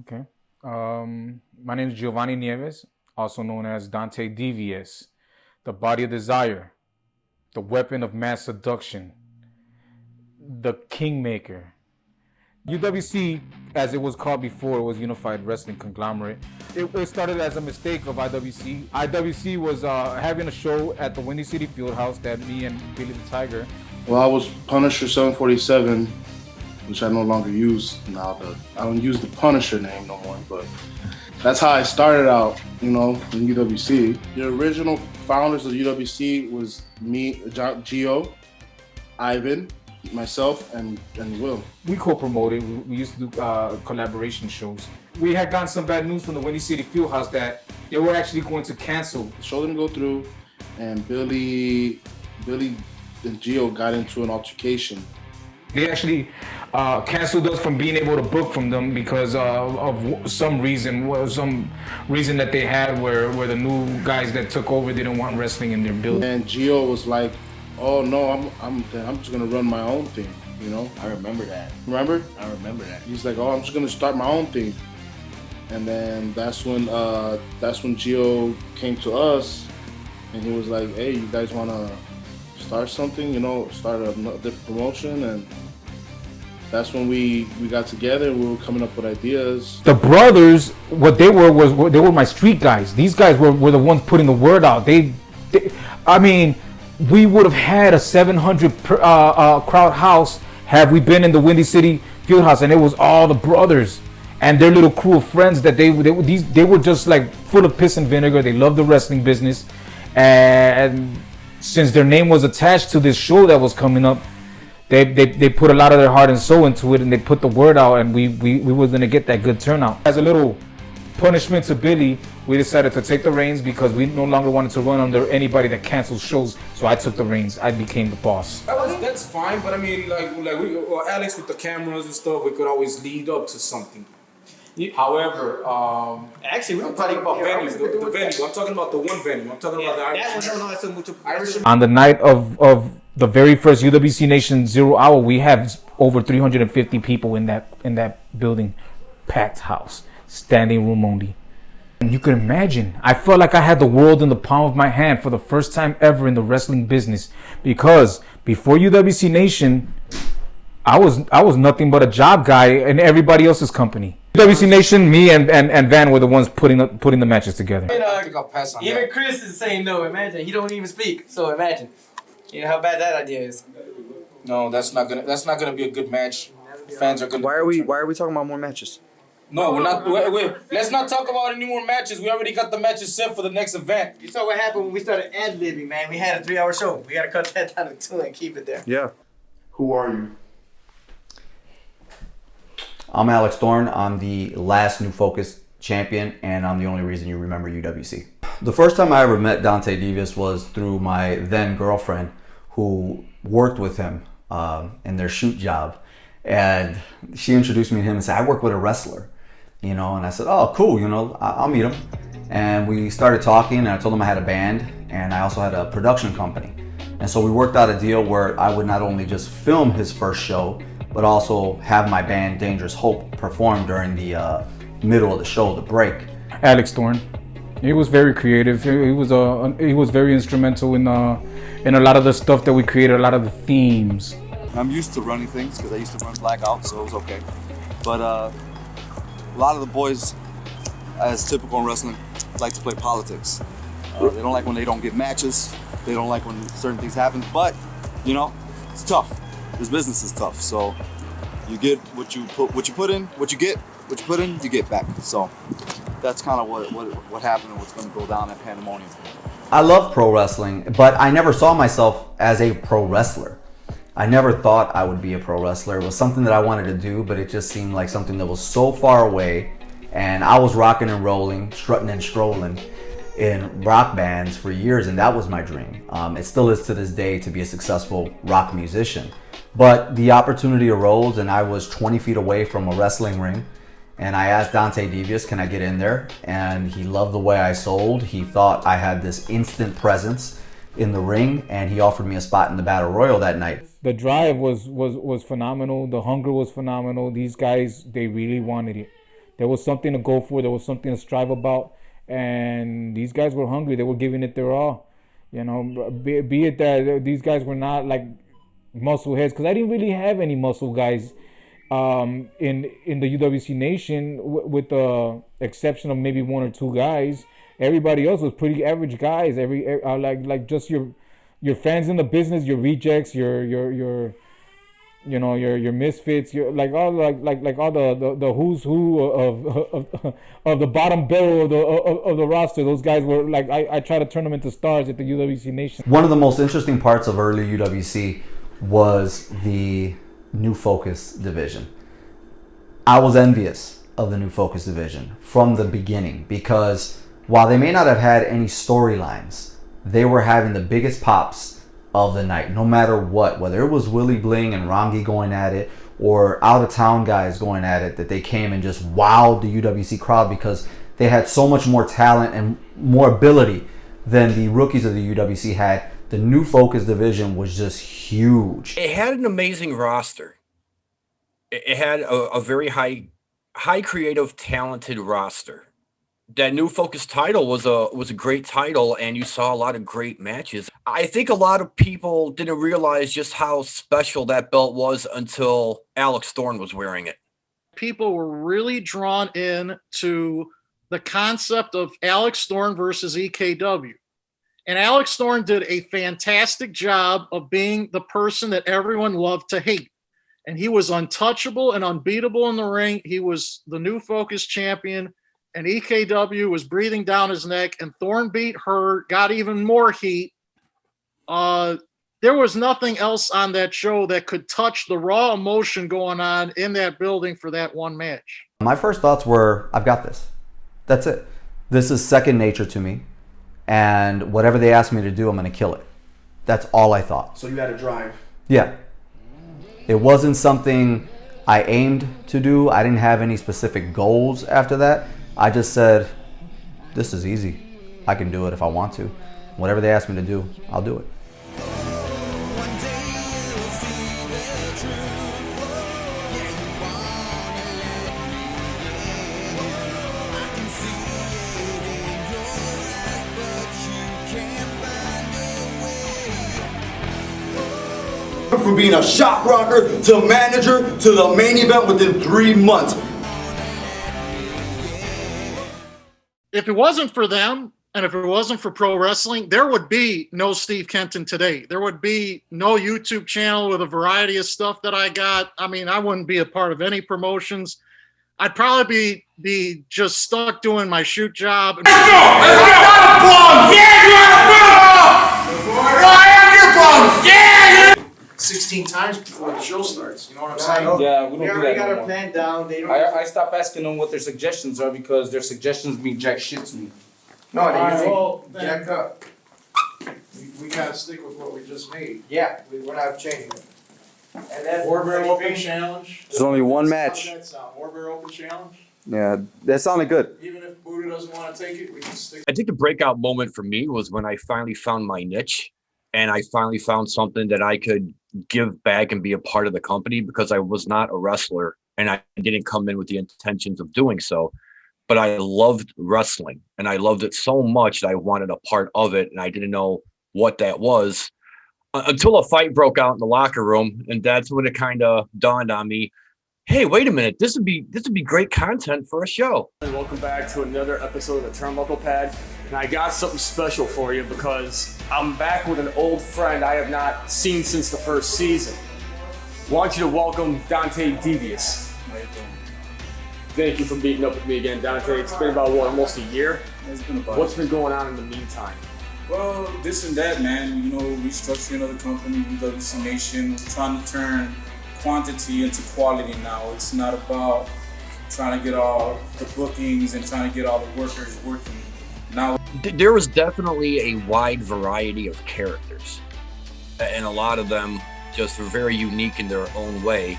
Okay. My name is Giovanni Nieves, also known as Dante DVS, the body of desire, the weapon of mass seduction, the kingmaker. UWC, as it was called before, was Unified Wrestling Conglomerate. It started as a mistake of IWC. IWC was having a show at the Windy City Fieldhouse that me and Billy the Tiger. Well, I was Punisher 747, which I no longer use now. I don't use the Punisher name no more, but that's how I started out, in UWC. The original founders of UWC was me, Gio, Ivan, myself, and Will. We co-promoted. We used to do collaboration shows. We had gotten some bad news from the Windy City Fieldhouse that they were actually going to cancel. The show didn't go through, and Billy and Gio got into an altercation. They actually canceled us from being able to book from them because of some reason that they had where the new guys that took over didn't want wrestling in their building. And Gio was like, "Oh no, I'm just gonna run my own thing," I remember that. Remember? I remember that. He's like, "Oh, I'm just gonna start my own thing," and then that's when Gio came to us, and he was like, "Hey, you guys wanna start something? Start a different promotion?" And that's when we got together. We were coming up with ideas. The brothers, what they were was they were my street guys. These guys were the ones putting the word out. We would have had a 700 crowd house had we been in the Windy City Fieldhouse, and it was all the brothers and their little crew of friends that they were just like full of piss and vinegar. They loved the wrestling business, and since their name was attached to this show that was coming up, they put a lot of their heart and soul into it, and they put the word out, and we were gonna get that good turnout. As a little punishment to Billy, we decided to take the reins because we no longer wanted to run under anybody that canceled shows. So I took the reins. I became the boss. That's fine, but I mean, Alex with the cameras and stuff, we could always lead up to something. However, Actually, we I'm were talking talking about venues. The venue. I'm talking about the one venue. I'm talking about the Irish. On the night of the very first UWC Nation 0 hour, we have over 350 people in that building, packed house, standing room only. And you can imagine, I felt like I had the world in the palm of my hand for the first time ever in the wrestling business, because before UWC Nation, I was nothing but a job guy in everybody else's company. UWC Nation, me and Van were the ones putting the matches together. I think I'll pass on Even that. Chris is saying no. Imagine he don't even speak. So imagine, how bad that idea is. No, that's not gonna be a good match. Fans are gonna. Why are we talking about more matches? No, we're not. Wait, let's not talk about any more matches. We already got the matches set for the next event. You saw what happened when we started ad-libbing, man. We had a 3-hour show. We gotta cut that down to 2 and keep it there. Yeah. Who are you? I'm Alex Thorn. I'm the last New Focus champion, and I'm the only reason you remember UWC. The first time I ever met Dante DVS was through my then girlfriend, who worked with him in their shoot job. And she introduced me to him and said, "I work with a wrestler." And I said, "Oh, cool, I'll meet him." And we started talking, and I told him I had a band, and I also had a production company. And so we worked out a deal where I would not only just film his first show, but also have my band Dangerous Hope perform during the middle of the show, the break. Alex Thorn, he was very creative. He was very instrumental in a lot of the stuff that we created, a lot of the themes. I'm used to running things because I used to run Blackout, so it was okay. But a lot of the boys, as typical in wrestling, like to play politics. They don't like when they don't get matches. They don't like when certain things happen. But it's tough. This business is tough. So you get what you put in, what you put in, you get back. So that's kind of what happened and what's going to go down at Pandemonium. I love pro wrestling, but I never saw myself as a pro wrestler. I never thought I would be a pro wrestler. It was something that I wanted to do, but it just seemed like something that was so far away. And I was rocking and rolling, strutting and strolling in rock bands for years, and that was my dream. It still is to this day to be a successful rock musician. But the opportunity arose, and I was 20 feet away from a wrestling ring. And I asked Dante DVS, can I get in there? And he loved the way I sold. He thought I had this instant presence in the ring, and he offered me a spot in the Battle Royal that night. The drive was phenomenal. The hunger was phenomenal. These guys, they really wanted it. There was something to go for. There was something to strive about. And these guys were hungry. They were giving it their all. You know, be it that these guys were not like muscle heads, because I didn't really have any muscle guys in the UWC Nation, with the exception of maybe one or two guys. Everybody else was pretty average guys. Like just your fans in the business, your rejects, your misfits, your like all the who's who of the bottom barrel of the roster. Those guys were like, I try to turn them into stars at the UWC Nation. One of the most interesting parts of early UWC was the New Focus division. I was envious of the New Focus division from the beginning, because while they may not have had any storylines, they were having the biggest pops of the night, no matter what, whether it was Willie Bling and Rongi going at it or out of town guys going at it, that they came and just wowed the UWC crowd because they had so much more talent and more ability than the rookies of the UWC had. The New Focus division was just huge. It had an amazing roster. It had a very high creative, talented roster. That New Focus title was a great title, and you saw a lot of great matches. I think a lot of people didn't realize just how special that belt was until Alex Thorn was wearing it. People were really drawn in to the concept of Alex Thorn versus EKW. And Alex Thorn did a fantastic job of being the person that everyone loved to hate. And he was untouchable and unbeatable in the ring. He was the New Focus champion. And EKW was breathing down his neck, and Thorn beat her, got even more heat. There was nothing else on that show that could touch the raw emotion going on in that building for that one match. My first thoughts were, I've got this. That's it. This is second nature to me. And whatever they ask me to do, I'm going to kill it. That's all I thought. So you had a drive. Yeah. It wasn't something I aimed to do. I didn't have any specific goals after that. I just said, this is easy. I can do it if I want to. Whatever they ask me to do, I'll do it. From being a shock rocker to manager to the main event within 3 months. If it wasn't for them, and if it wasn't for pro wrestling, there would be no Steve Kenton today. There would be no YouTube channel with a variety of stuff that I got. I mean, I wouldn't be a part of any promotions. I'd probably be just stuck doing my shoot job. Let's go! Let's go! Yeah, you are a bum! I am your bum! Yeah! 16 times before the show starts. You know what I'm saying? Yeah, we We don't do already that got no our more. plan down. They don't. I stopped asking them what their suggestions are, because their suggestions mean jack shit to me. No, they usually Well, then jack up. we gotta stick with what we just made. Yeah, we're not changing it. And then Warbear Open Challenge. There's only one How match. does that sound? Warbear Open Challenge. Yeah, that sounded good. Even if Buddha doesn't want to take it, we can stick. I think the breakout moment for me was when I finally found my niche, and I finally found something that I could give back and be a part of the company, because I was not a wrestler and I didn't come in with the intentions of doing so. But I loved wrestling, and I loved it so much that I wanted a part of it, and I didn't know what that was until a fight broke out in the locker room, and that's when it kind of dawned on me, hey, wait a minute, this would be great content for a show. Welcome back to another episode of the Turnbuckle Pad, and I got something special for you because I'm back with an old friend I have not seen since the first season. I want you to welcome Dante DVS. Thank you for meeting up with me again, Dante. It's been about, almost a year? It's been about. What's been going on in the meantime? Well, this and that, man. You know, restructuring of the company, UWC Nation, trying to turn quantity into quality now. It's not about trying to get all the bookings and trying to get all the workers working. Now, There was definitely a wide variety of characters, and a lot of them just were very unique in their own way.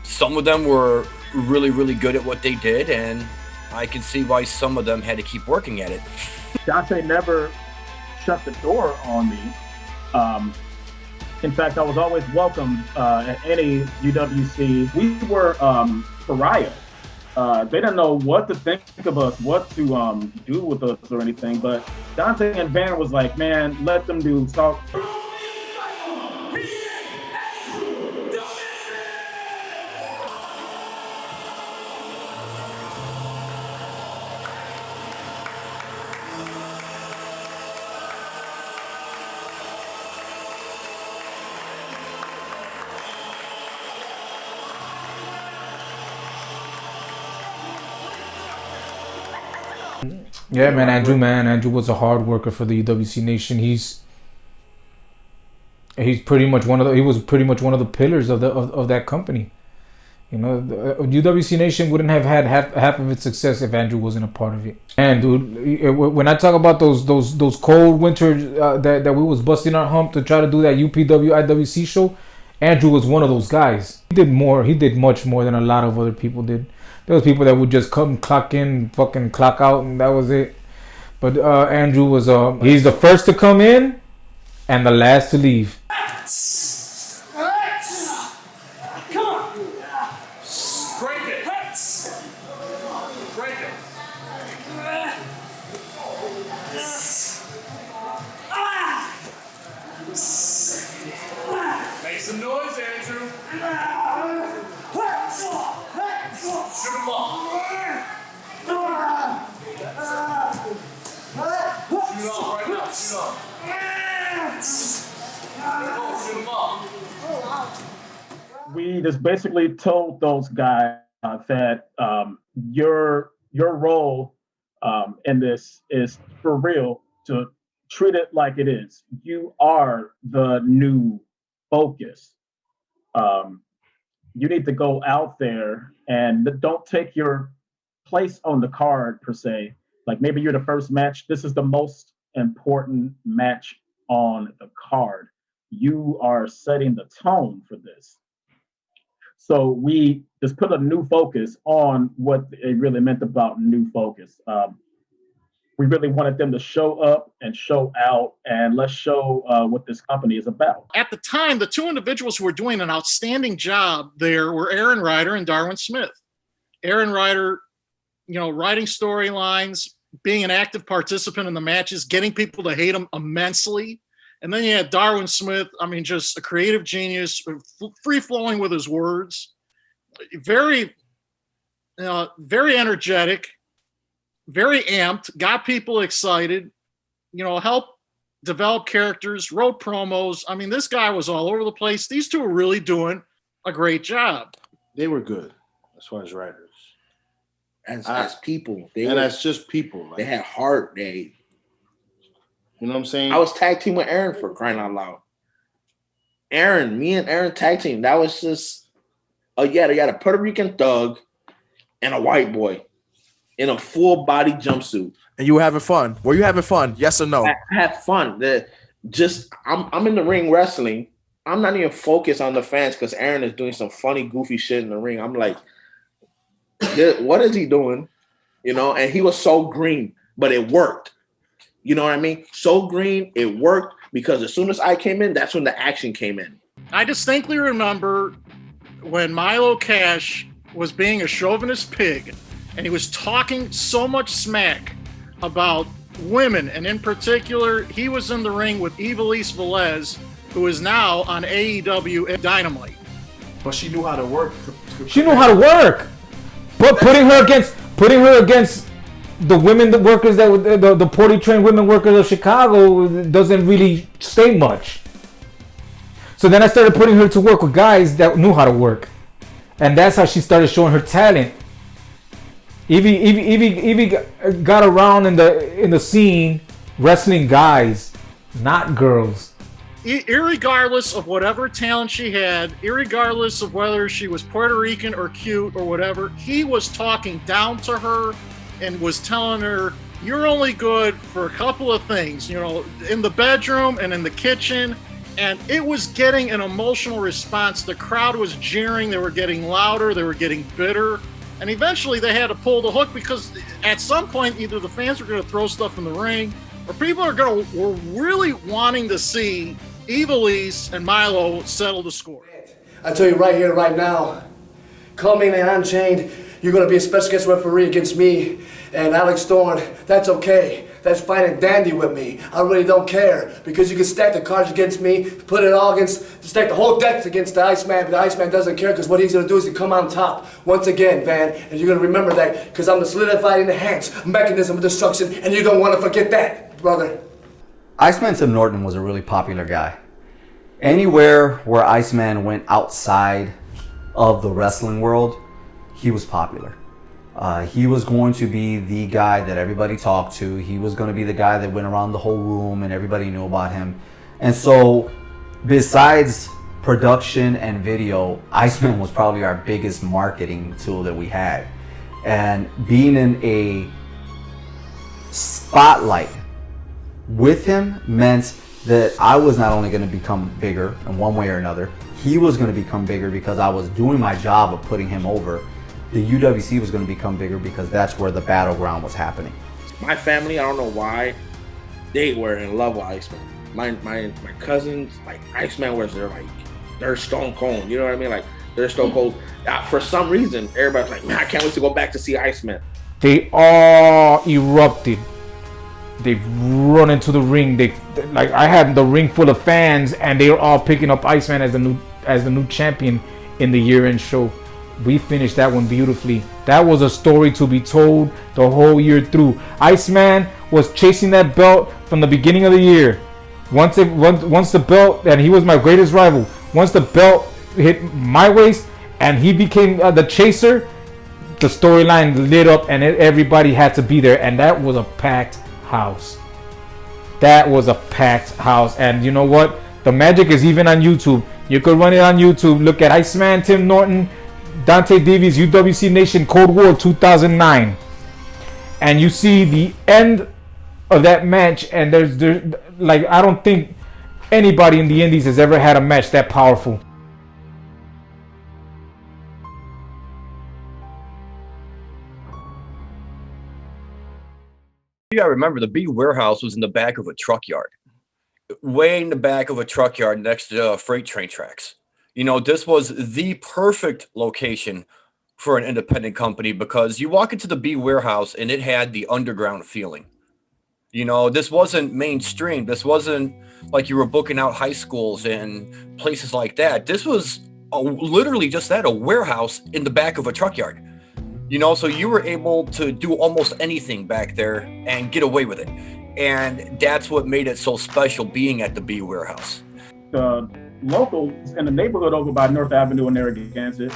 Some of them were really, really good at what they did, and I can see why some of them had to keep working at it. Dante never shut the door on me. In fact, I was always welcome at any UWC. We were pariah They didn't know what to think of us, what to do with us or anything. But Dante and Van was like, man, let them do so. Yeah, man, Andrew was a hard worker for the UWC Nation. He's pretty much one of the pillars of that company. You know, the UWC Nation wouldn't have had half of its success if Andrew wasn't a part of it. And dude, when I talk about those cold winters that we was busting our hump to try to do that UPW IWC show, Andrew was one of those guys. He did much more than a lot of other people did. There was people that would just come, clock in, fucking clock out, and that was it. But Andrew was he's the first to come in and the last to leave. Come on. Break it. Break it. Make some noise, Andrew. Shoot him off. Shoot off right now. Shoot off. Shoot him off. We just basically told those guys that your role in this is for real, to treat it like it is. You are the new focus. You need to go out there and don't take your place on the card per se. Like maybe you're the first match. This is the most important match on the card. You are setting the tone for this. So we just put a new focus on what it really meant about new focus. We really wanted them to show up and show out, and let's show what this company is about. At the time, the two individuals who were doing an outstanding job there were Aaron Ryder and Darwin Smith. Aaron Ryder, writing storylines, being an active participant in the matches, getting people to hate him immensely. And then you had Darwin Smith, just a creative genius, free-flowing with his words, very energetic, very amped, got people excited, helped develop characters, wrote promos. This guy was all over the place. These two were really doing a great job. They were good as far as writers. As people. As just people. They had heart. You know what I'm saying? I was tag team with Aaron, for crying out loud. Me and Aaron tag team. That was just, they got a Puerto Rican thug and a white boy in a full body jumpsuit. And you were having fun. Were you having fun? Yes or no? I had fun. I'm in the ring wrestling. I'm not even focused on the fans because Aaron is doing some funny, goofy shit in the ring. I'm like, what is he doing? And he was so green, but it worked. You know what I mean? So green, it worked because as soon as I came in, that's when the action came in. I distinctly remember when Milo Cash was being a chauvinist pig and he was talking so much smack about women. And in particular, he was in the ring with Ivelisse Velez, who is now on AEW Dynamite. But she knew how to work. She knew how to work. But putting her against the women, the workers the poorly trained women workers of Chicago doesn't really say much. So then I started putting her to work with guys that knew how to work, and that's how she started showing her talent. Evie got around in the scene wrestling guys, not girls. Irregardless of whatever talent she had, irregardless of whether she was Puerto Rican or cute or whatever, he was talking down to her and was telling her, you're only good for a couple of things, in the bedroom and in the kitchen. And it was getting an emotional response. The crowd was jeering. They were getting louder. They were getting bitter. And eventually they had to pull the hook because at some point, either the fans were going to throw stuff in the ring or people were really wanting to see Ivelisse and Milo settle the score. I tell you right here, right now, coming and unchained, you're going to be a special guest referee against me and Alex Thorn. That's okay. That's fine and dandy with me. I really don't care because you can stack the cards against me, put it all against, stack the whole deck against the Iceman, but the Iceman doesn't care because what he's going to do is to come on top once again, Van, and you're going to remember that because I'm the solidified enhanced mechanism of destruction, and you don't want to forget that, brother. Iceman Tim Norton was a really popular guy. Anywhere where Iceman went outside of the wrestling world, he was popular. He was going to be the guy that everybody talked to. He was going to be the guy that went around the whole room and everybody knew about him. And so, besides production and video, Iceman was probably our biggest marketing tool that we had. And being in a spotlight with him meant that I was not only going to become bigger in one way or another, he was going to become bigger because I was doing my job of putting him over. The UWC was going to become bigger because that's where the battleground was happening. My family, I don't know why, they were in love with Iceman. My cousins, like Iceman was they're Stone Cold. You know what I mean? Like they're Stone Cold. For some reason, everybody's like, man, I can't wait to go back to see Iceman. They all erupted. They've run into the ring. Like I had the ring full of fans, and they were all picking up Iceman as the new champion in the year-end show. We finished that one beautifully. That was a story to be told the whole year through. Iceman was chasing that belt from the beginning of the year. Once the belt, and he was my greatest rival. Once the belt hit my waist and he became the chaser, the storyline lit up and everybody had to be there. And that was a packed house. That was a packed house. And you know what? The magic is even on YouTube. You could run it on YouTube. Look at Iceman Tim Norton, Dante DVS, UWC Nation Cold War 2009, and you see the end of that match. And there's like, I don't think anybody in the Indies has ever had a match that powerful. You gotta remember, the B warehouse was in the back of a truck yard, way in the back of a truck yard next to freight train tracks. You know, this was the perfect location for an independent company because you walk into the B warehouse and it had the underground feeling. You know, this wasn't mainstream. This wasn't like you were booking out high schools and places like that. This was literally just that, a warehouse in the back of a truck yard. You know, so you were able to do almost anything back there and get away with it. And that's what made it so special, being at the B warehouse. Locals in the neighborhood over by North Avenue in Narragansett,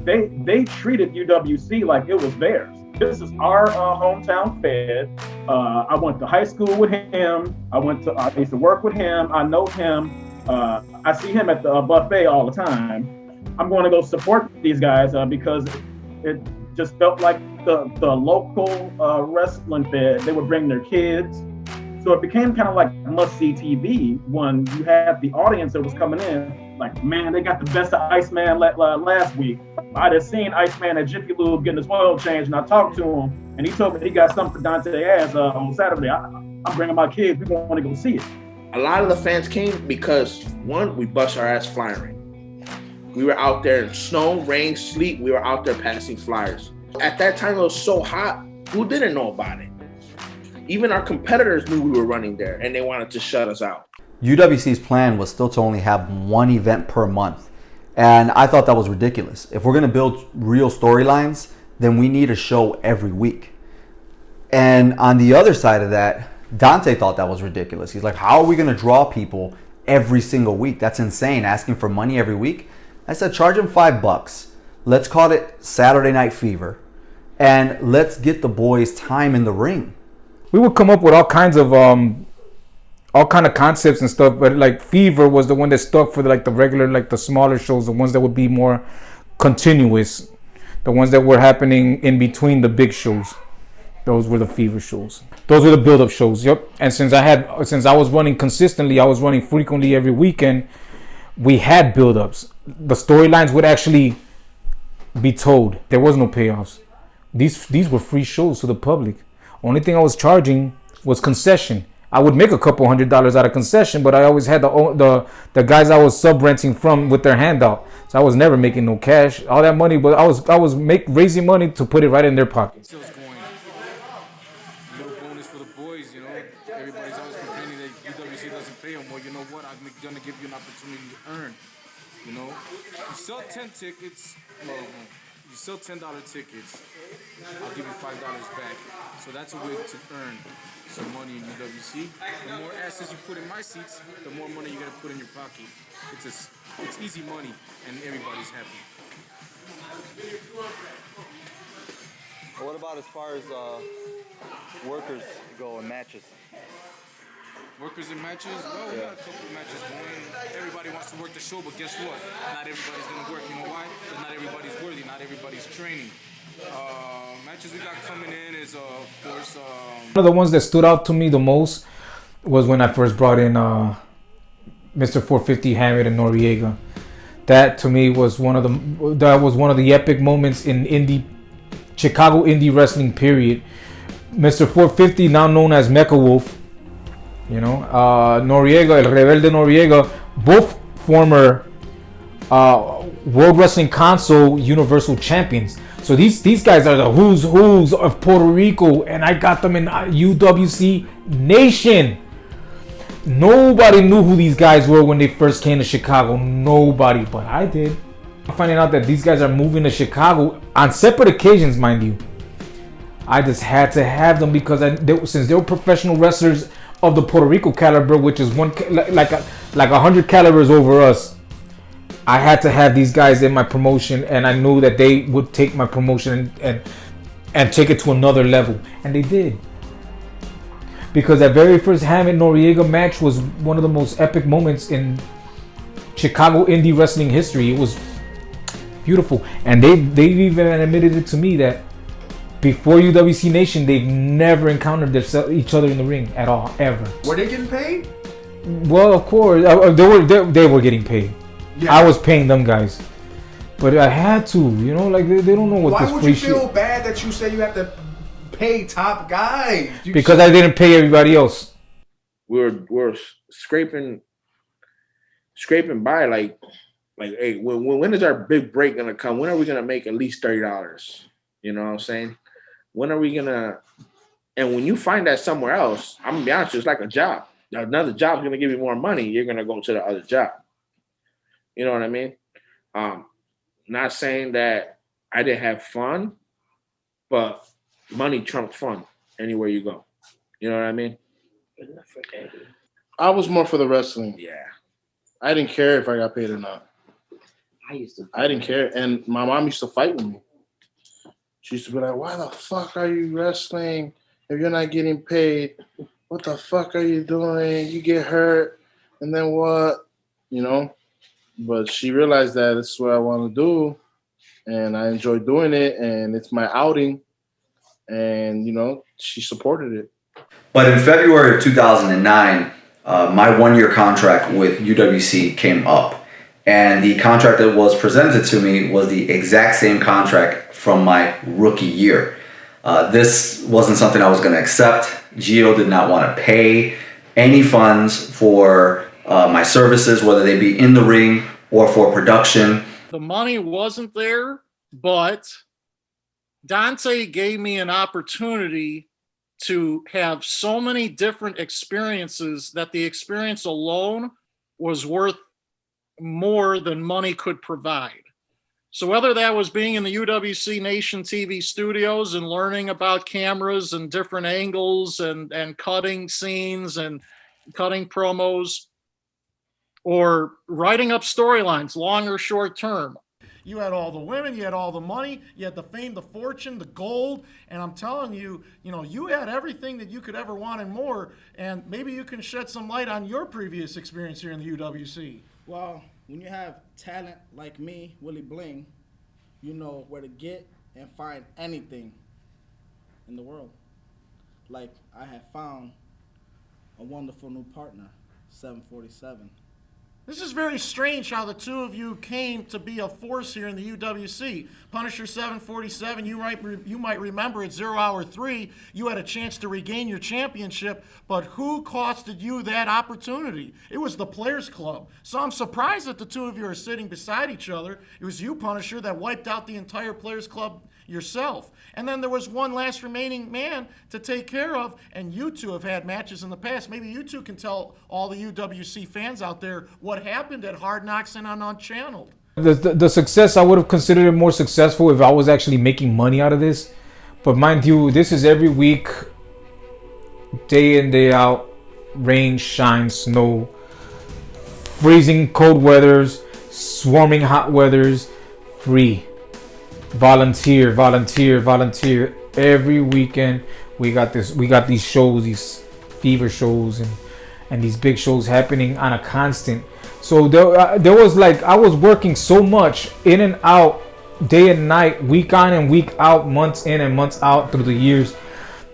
they treated UWC like it was theirs. This is our hometown fed. I went to high school with him. I used to work with him. I know him. I see him at the buffet all the time. I'm going to go support these guys because it just felt like the local wrestling fed. They would bring their kids. So it became kind of like must-see TV when you had the audience that was coming in. Like, man, they got the best of Iceman last week. I just seen Iceman at Jiffy Lube getting his oil changed, and I talked to him, and he told me he got something for Dante ass on Saturday. I'm bringing my kids. We want to go see it. A lot of the fans came because, one, we bust our ass flying. We were out there in snow, rain, sleet. We were out there passing flyers. At that time, it was so hot. Who didn't know about it? Even our competitors knew we were running there, and they wanted to shut us out. UWC's plan was still to only have one event per month. And I thought that was ridiculous. If we're going to build real storylines, then we need a show every week. And on the other side of that, Dante thought that was ridiculous. He's like, how are we going to draw people every single week? That's insane, asking for money every week. I said, charge them $5. Let's call it Saturday Night Fever. And let's get the boys time in the ring. We would come up with all kinds of concepts and stuff, but like Fever was the one that stuck for the regular, like the smaller shows, the ones that would be more continuous, the ones that were happening in between the big shows. Those were the Fever shows. Those were the build-up shows. Yep. And since I was running consistently, I was running frequently every weekend. We had build-ups. The storylines would actually be told. There was no payoffs. These were free shows to the public. Only thing I was charging was concession. I would make a couple $100 out of concession, but I always had the guys I was sub renting from with their handout, so I was never making no cash. All that money, but I was raising money to put it right in their pockets. Little bonus for the boys, you know. Everybody's always complaining that UWC doesn't pay them. Well, you know what? I'm gonna give you an opportunity to earn. You know, you sell 10 tickets. Well, you sell $10 tickets. I'll give you $5 back. So that's a way to earn some money in UWC. The more asses you put in my seats, the more money you're gonna put in your pocket. It's easy money, and everybody's happy. What about as far as workers go in matches? Workers in matches? Well, we got a couple of matches going. Everybody wants to work the show, but guess what? Not everybody's going to work. You know why? Because not everybody's worthy. Not everybody's training. Matches we got coming in is, of course... One of the ones that stood out to me the most was when I first brought in Mr. 450 Hammett and Noriega. That, to me, was one of the epic moments in Chicago indie wrestling, period. Mr. 450, now known as Mecha Wolf, you know, Noriega, El Rebelde Noriega, both former World Wrestling Console Universal Champions. So these guys are the who's of Puerto Rico, and I got them in UWC Nation. Nobody knew who these guys were when they first came to Chicago. Nobody, but I did. I'm finding out that these guys are moving to Chicago on separate occasions, mind you. I just had to have them because since they were professional wrestlers of the Puerto Rico caliber, which is like 100 calibers over us, I had to have these guys in my promotion, and I knew that they would take my promotion and take it to another level, and they did. Because that very first Hammett Noriega match was one of the most epic moments in Chicago indie wrestling history. It was beautiful, and they even admitted it to me that before UWC Nation, they've never encountered each other in the ring at all, ever. Were they getting paid? Well, of course, they were getting paid. Yeah. I was paying them guys, but I had to, you know, like they don't know what Why this would free you feel shit. bad that you say you have to pay top guys? Because I didn't pay everybody else. We're scraping by like hey, when is our big break gonna come? When are we gonna make at least $30? You know what I'm saying? When are we gonna? And when you find that somewhere else, I'm gonna be honest, it's like a job. Another job's gonna give you more money. You're gonna go to the other job. You know what I mean? Not saying that I didn't have fun, but money trumps fun anywhere you go. You know what I mean? I was more for the wrestling. Yeah. I didn't care if I got paid or not. I didn't care. And my mom used to fight with me. She used to be like, why the fuck are you wrestling if you're not getting paid? What the fuck are you doing? You get hurt, and then what? You know? But she realized that this is what I want to do, and I enjoy doing it, and it's my outing. And, you know, she supported it. But in February of 2009, my one-year contract with UWC came up. And the contract that was presented to me was the exact same contract from my rookie year. This wasn't something I was going to accept. Gio did not want to pay any funds for my services, whether they be in the ring or for production. The money wasn't there, but Dante gave me an opportunity to have so many different experiences that the experience alone was worth more than money could provide. So whether that was being in the UWC Nation TV studios and learning about cameras and different angles and cutting scenes and cutting promos, or writing up storylines, long or short term. You had all the women, you had all the money, you had the fame, the fortune, the gold, and I'm telling you, you know, you had everything that you could ever want and more, and maybe you can shed some light on your previous experience here in the UWC. Well, when you have talent like me, Willie Bling, you know where to get and find anything in the world. Like I have found a wonderful new partner, 747. This is very strange how the two of you came to be a force here in the UWC. Punisher 747, you might remember at 0 Hour 3, you had a chance to regain your championship, but who costed you that opportunity? It was the Players Club. So I'm surprised that the two of you are sitting beside each other. It was you, Punisher, that wiped out the entire Players Club yourself. And then there was one last remaining man to take care of, and you two have had matches in the past. Maybe you two can tell all the UWC fans out there what happened at Hard Knocks and on Unchanneled. The success, I would have considered it more successful if I was actually making money out of this. But mind you, this is every week, day in, day out, rain, shine, snow, freezing cold weathers, swarming hot weathers, free. Volunteer every weekend. We got these shows, these fever shows and these big shows happening on a constant. So there was like, I was working so much in and out, day and night, week on and week out, months in and months out through the years,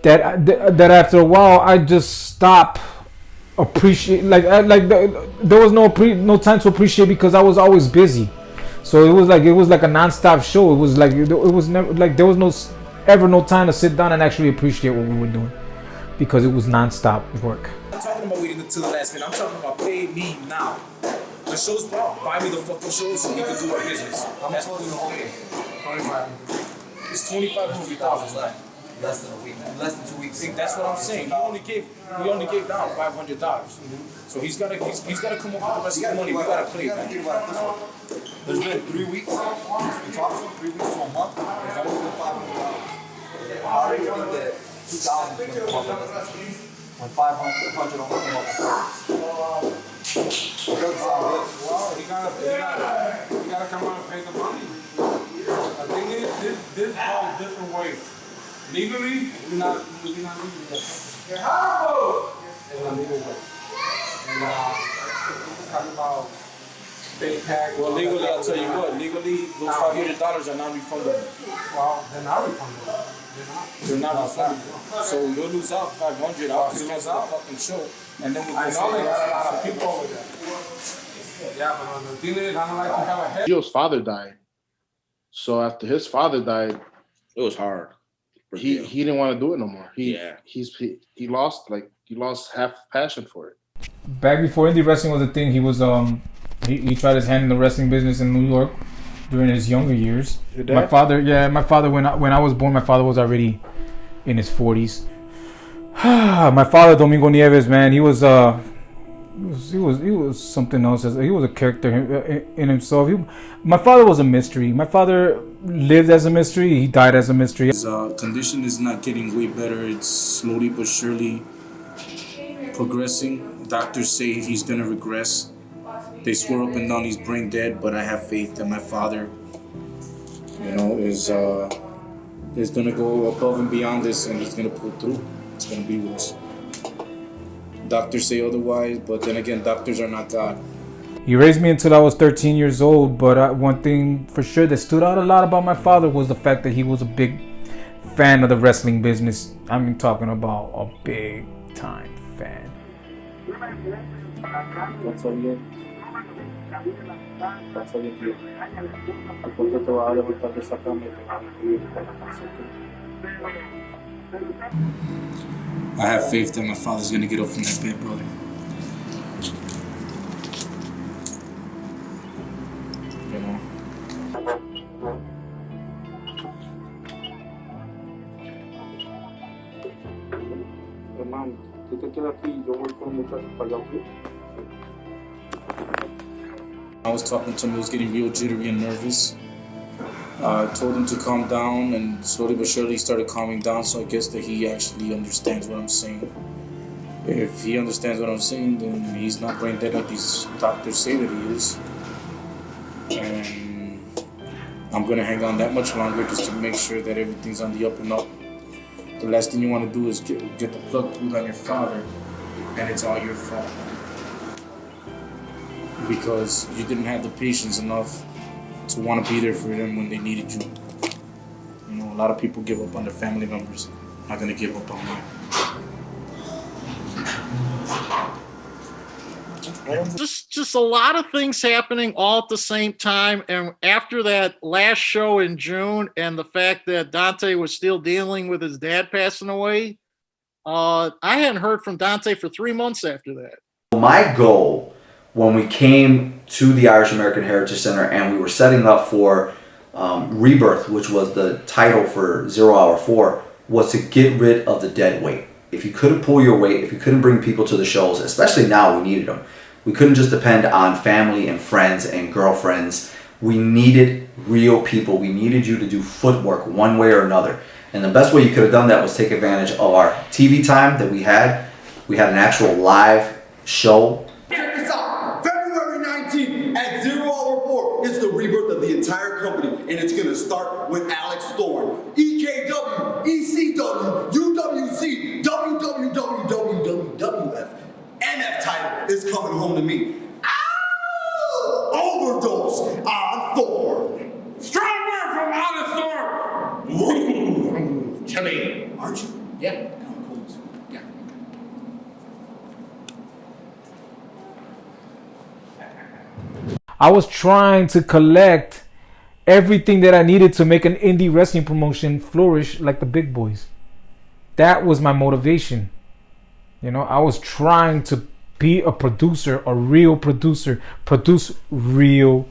that after a while I just stopped appreciate, there was no time to appreciate because I was always busy. So it was like a non-stop show. It was like, it was never like, there was no time to sit down and actually appreciate what we were doing because it was non-stop work. I'm talking about waiting until the last minute. I'm talking about pay me now. The show's bought. Buy me the fucking show so we can do our business. That's what we're doing. 25. It's $2,500 left. Less than a week, less than 2 weeks. See, that's what I'm saying. We only gave down $500. So he's gotta come up with the rest of the money. We gotta play. There's been 3 weeks since we talked to him, 3 weeks to a month. There's only been $500. How do you think that 2,000 is going to come up with this? When 500 only came up with 4. It doesn't sound good. Well, he gotta come out and pay the money. I think this is all different ways. Legally, we're not legally. It's not legal way. And talking about state tax. Well, legally, I'll tell you what. Legally, those $500 are not refundable. Well, they're not refundable. They're not refundable. So you'll lose out $500. I'll just cancel the fucking show, and then we'll go. I know they got a lot of people over there. Yeah, but the thing is, I don't like to have a head. Gio's father died. So after his father died, it was hard. He didn't want to do it no more. He lost half passion for it. Back before indie wrestling was a thing, he was he tried his hand in the wrestling business in New York during his younger years. Your dad? My father when I was born, my father was already in his 40s. My father, Domingo Nieves, man, he was something else. He was a character in himself. My father was a mystery. My father lived as a mystery. He died as a mystery. His condition is not getting way better. It's slowly but surely progressing. Doctors say he's gonna regress. They swear up and down he's brain dead, but I have faith that my father, is gonna go above and beyond this, and he's gonna pull through. It's gonna be with us. Doctors say otherwise, but then again, doctors are not God. He raised me until I was 13 years old, but one thing for sure that stood out a lot about my father was the fact that he was a big fan of the wrestling business. I'm talking about a big time fan. I have faith that my father's gonna get up from that bed, brother. I was talking to him, he was getting real jittery and nervous. I told him to calm down, and slowly but surely he started calming down, so I guess that he actually understands what I'm saying. If he understands what I'm saying, then he's not brain dead like these doctors say that he is. And I'm gonna hang on that much longer just to make sure that everything's on the up and up. The last thing you want to do is get the plug pulled on your father, and it's all your fault. Because you didn't have the patience enough to want to be there for them when they needed you. A lot of people give up on their family members. I'm not gonna give up on mine. Just a lot of things happening all at the same time. And after that last show in June, and the fact that Dante was still dealing with his dad passing away, I hadn't heard from Dante for 3 months after that. My goal when we came to the Irish American Heritage Center and we were setting up for Rebirth, which was the title for 0 Hour 4, was to get rid of the dead weight. If you couldn't pull your weight, if you couldn't bring people to the shows, especially now we needed them. We couldn't just depend on family and friends and girlfriends. We needed real people. We needed you to do footwork one way or another. And the best way you could have done that was take advantage of our TV time that we had. We had an actual live show. Check this out. February 19th at 0 Hour 4 is the rebirth of the entire company. And it's going to start with Alex Thorn. EKW, ECW, UWC, WWF. NF title is coming home to me. Ow! Overdose on Thorn. Strong word from Alex Thorn. Kelly, aren't you? Yeah. I was trying to collect everything that I needed to make an indie wrestling promotion flourish like the big boys. That was my motivation. You know, I was trying to be a producer, a real producer, produce real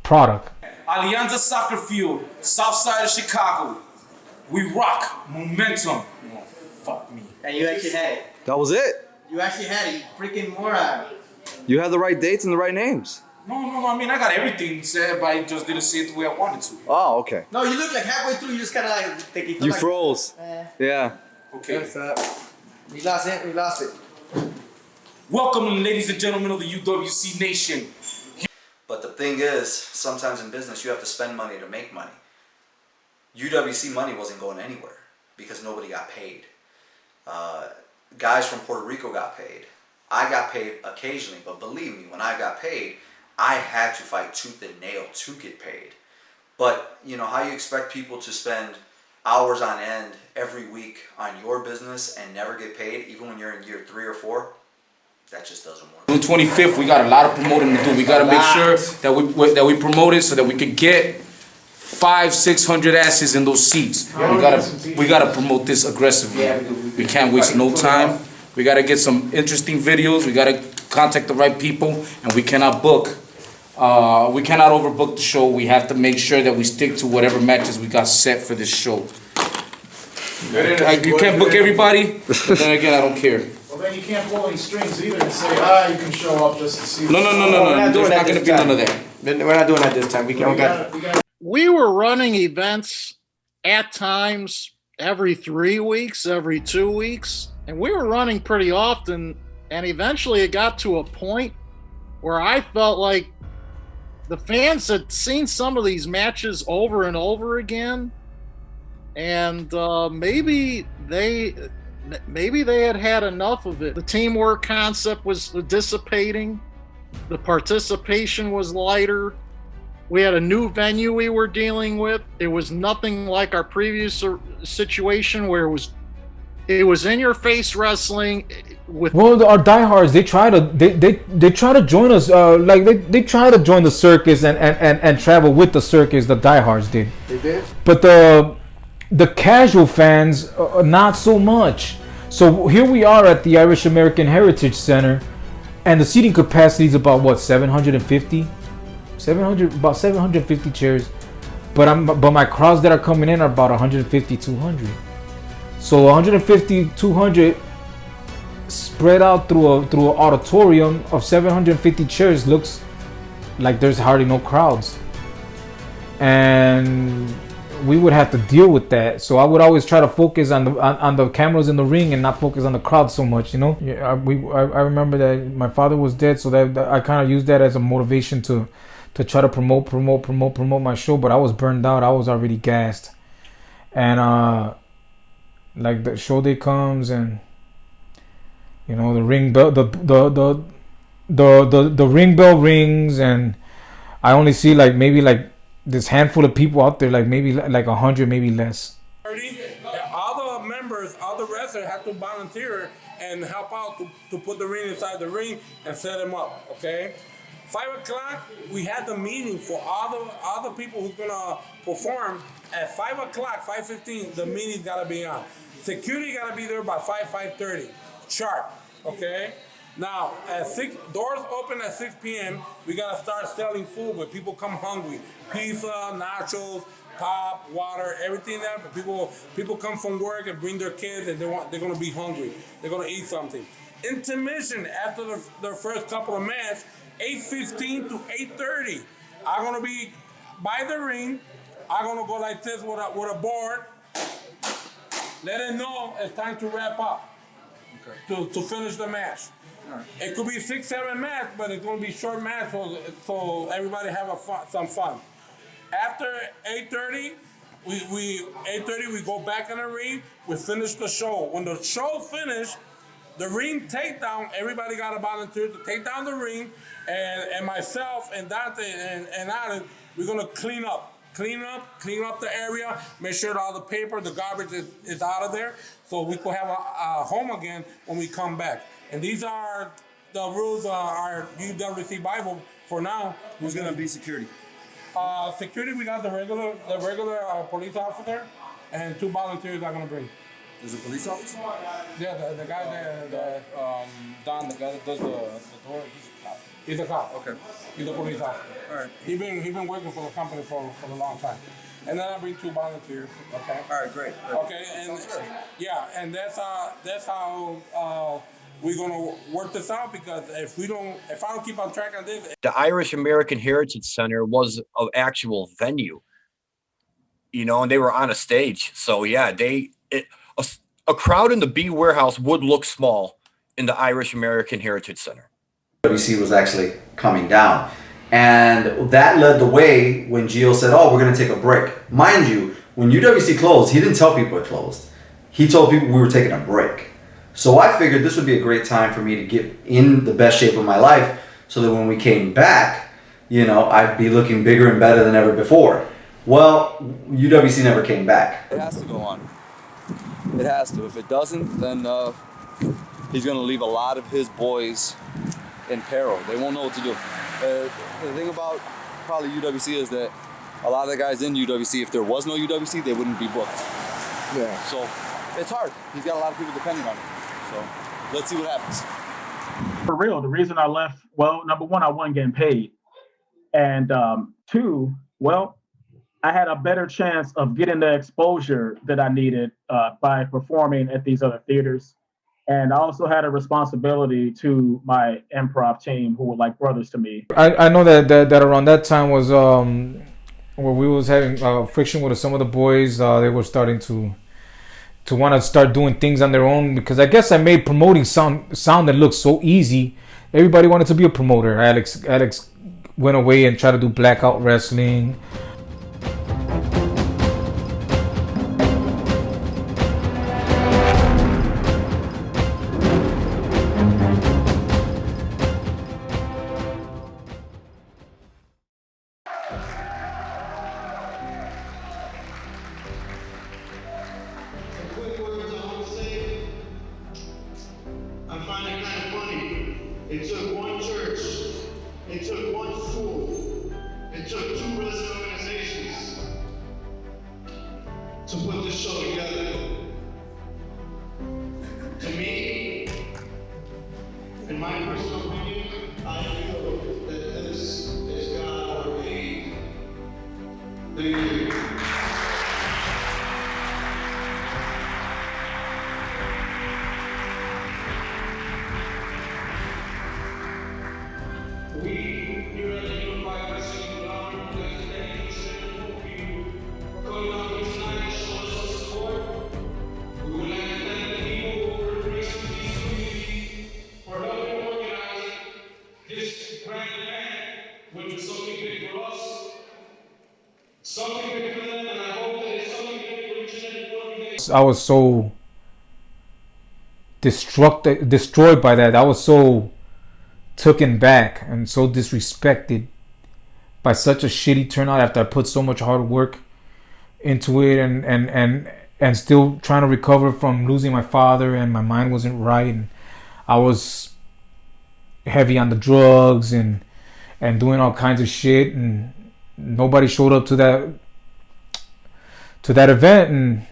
product. Alianza Soccer Field, south side of Chicago. We rock. Momentum. Oh, fuck me. And you actually had it. That was it. You actually had it, you freaking moron. You had the right dates and the right names. No, I mean, I got everything said, but I just didn't say it the way I wanted to. Oh, okay. No, you look like halfway through, you just kind of like think You froze. Yeah. Okay. What's up? We lost it. Welcome, ladies and gentlemen of the UWC Nation. But the thing is, sometimes in business you have to spend money to make money. UWC money wasn't going anywhere because nobody got paid. Guys from Puerto Rico got paid. I got paid occasionally, but believe me, when I got paid, I had to fight tooth and nail to get paid. But you know how you expect people to spend hours on end every week on your business and never get paid, even when you're in year 3 or 4? That just doesn't work. On the 25th, we got a lot of promoting to do. We got to make sure that we promote it so that we can get 500-600 asses in those seats. We gotta promote this aggressively. We can't waste no time. We gotta get some interesting videos. We gotta contact the right people, and we cannot book. We cannot overbook the show. We have to make sure that we stick to whatever matches we got set for this show. You can't book everybody, but then again, I don't care. Well, then you can't pull any strings either and say, you can show up just to see. No. There's not going to be none of that. We're not doing that this time. We were running events at times every 3 weeks, every 2 weeks, and we were running pretty often. And eventually it got to a point where I felt like the fans had seen some of these matches over and over again, and maybe they had enough of it. The teamwork concept was dissipating. The participation was lighter. We had a new venue we were dealing with. It was nothing like our previous situation where it was in your face wrestling. Our diehards, they try to join us, they try to join the circus and travel with the circus. The diehards did. They did. But the casual fans, not so much. So here we are at the Irish American Heritage Center, and the seating capacity is about what, 750 chairs. But my crowds that are coming in are about 150, 200. So 150, 200 spread out through an auditorium of 750 chairs looks like there's hardly no crowds. And we would have to deal with that. So I would always try to focus on the cameras in the ring and not focus on the crowd so much, you know. Yeah, I remember that my father was dead, so that I kind of used that as a motivation to try to promote my show. But I was burned out. I was already gassed, and like the show day comes, and you know the ring bell, the ring bell rings, and I only see maybe this handful of people out there, maybe 100, maybe less. All the members, all the wrestlers have to volunteer and help out to to put the ring inside the ring and set him up, okay? 5 o'clock, we had the meeting for all the people who's gonna perform. At 5 o'clock, 5:15, the meeting's gotta be on. Security gotta be there by 5:30, sharp, okay? Now, at 6, doors open at 6 p.m., we gotta start selling food, but people come hungry. Pizza, nachos, pop, water, everything that, but people come from work and bring their kids and they're gonna be hungry. They're gonna eat something. Intermission after the first couple of matches, 8:15 to 8:30. I'm gonna be by the ring. I'm gonna go like this with a board. Let it know it's time to wrap up. Okay. To finish the match. All right. It could be 6, 7 matches, but it's gonna be short match so everybody have some fun. After 8:30, we go back in the ring. We finish the show. When the show finished, the ring takedown, everybody got a volunteer to take down the ring, and myself and Dante and Alan, we're gonna clean up the area, make sure that all the paper, the garbage is out of there, so we could have a home again when we come back. And these are the rules, our UWC Bible for now. Who's gonna be security? Security, we got the regular police officer, and 2 volunteers I'm gonna bring. There's a police officer? Yeah, the guy that Don, the guy that does the door, he's a cop. Okay. He's a police officer. All right. He's been working for the company for a long time. And then I bring 2 volunteers. Okay. All right, great. Okay, and yeah, and that's how we're gonna work this out, because if I don't keep on track on this. The Irish American Heritage Center was an actual venue, and they were on a stage. So yeah, a crowd in the B warehouse would look small in the Irish American Heritage Center. UWC was actually coming down. And that led the way when Gio said, oh, we're going to take a break. Mind you, when UWC closed, he didn't tell people it closed. He told people we were taking a break. So I figured this would be a great time for me to get in the best shape of my life so that when we came back, I'd be looking bigger and better than ever before. Well, UWC never came back. It has to go on. It has to. If it doesn't, then he's going to leave a lot of his boys in peril. They won't know what to do. The thing about probably UWC is that a lot of the guys in UWC, if there was no UWC, they wouldn't be booked. Yeah. So it's hard. He's got a lot of people depending on him. So let's see what happens. For real, the reason I left, well, number one, I wasn't getting paid. And 2, well, I had a better chance of getting the exposure that I needed by performing at these other theaters. And I also had a responsibility to my improv team, who were like brothers to me. I know that around that time was where we was having friction with some of the boys. They were starting to want to start doing things on their own, because I guess I made promoting sound that looked so easy. Everybody wanted to be a promoter. Alex went away and tried to do Blackout Wrestling. It took one church, it took one school, it took 2 wrestling organizations to put this show together. To me, in my personal opinion, I feel that this is God ordained. Thank you. We here at the Unified Wrestling Conglomerate would like to thank each and every one of you for coming out here tonight and showing us some support. We would like to thank the people who were graced with this community for helping organize this grand event, which was something big for us, something big for them, and I hope that it's something big for each and every one of you. I was so destroyed by that. I was so taken back and so disrespected by such a shitty turnout after I put so much hard work into it, and still trying to recover from losing my father, and my mind wasn't right, and I was heavy on the drugs and doing all kinds of shit, and nobody showed up to that event, and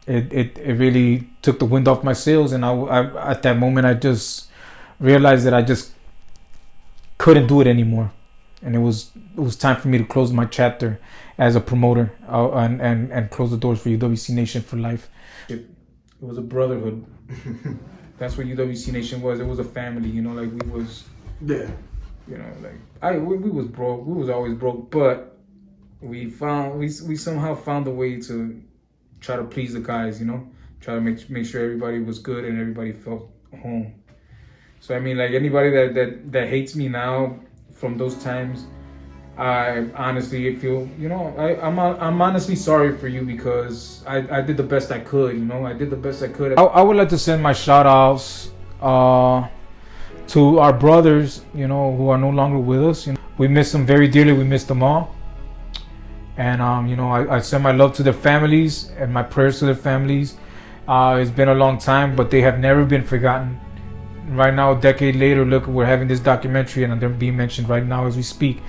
it really took the wind off my sails. And I at that moment I just realized that I just couldn't do it anymore, and it was time for me to close my chapter as a promoter, and close the doors for UWC Nation for life. It was a brotherhood. That's what UWC Nation was. It was a family, you know, like we was, Yeah. you know, like we was broke. We was always broke, but we somehow found a way to try to please the guys, you know, try to make sure everybody was good and everybody felt home. So I mean, like anybody that hates me now from those times, I honestly feel, you know, I'm honestly sorry for you, because I did the best I could, you know, I did the best I could. I would like to send my shout outs to our brothers, you know, who are no longer with us. You know, we miss them very dearly. We miss them all. And, you know, I send my love to their families and my prayers to their families. It's been a long time, but they have never been forgotten. Right now, a decade later, look, we're having this documentary and they're being mentioned right now as we speak.